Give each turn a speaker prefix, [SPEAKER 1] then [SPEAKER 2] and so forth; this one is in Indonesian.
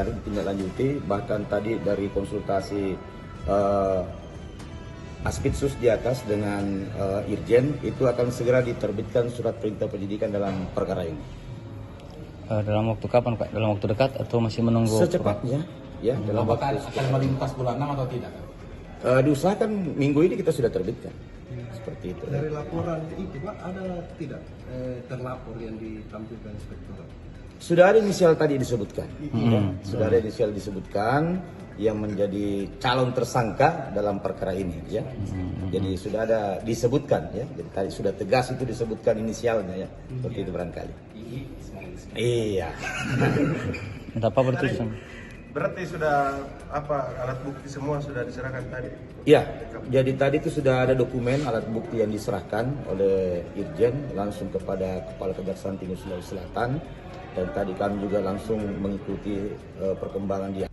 [SPEAKER 1] Ditindaklanjuti, bahkan tadi dari konsultasi Aspitsus di atas dengan Irjen itu akan segera diterbitkan surat perintah penyidikan dalam perkara ini.
[SPEAKER 2] Dalam waktu kapan Pak? Dalam waktu dekat atau masih menunggu?
[SPEAKER 1] Secepatnya, ya. Dalam
[SPEAKER 3] Apakah
[SPEAKER 1] waktu
[SPEAKER 3] akan melintas bulan 6 atau tidak?
[SPEAKER 1] diusahakan minggu ini kita sudah terbitkan. Seperti itu.
[SPEAKER 4] Dari laporan itu Pak, ada tidak terlapor yang ditampilkan inspektorat?
[SPEAKER 1] Sudah ada inisial tadi disebutkan. Ya. Sudah ada inisial disebutkan yang menjadi calon tersangka dalam perkara ini, ya. Jadi sudah ada disebutkan, ya. Jadi tadi sudah tegas itu disebutkan inisialnya, ya. Seperti itu barangkali. Iya.
[SPEAKER 2] Apa bertujuan?
[SPEAKER 5] Berarti sudah alat bukti semua sudah diserahkan tadi?
[SPEAKER 1] Ya, jadi tadi itu sudah ada dokumen alat bukti yang diserahkan oleh Irjen langsung kepada Kepala Kejaksaan Tinggi Sulawesi Selatan, dan tadi kami juga langsung mengikuti perkembangan dia.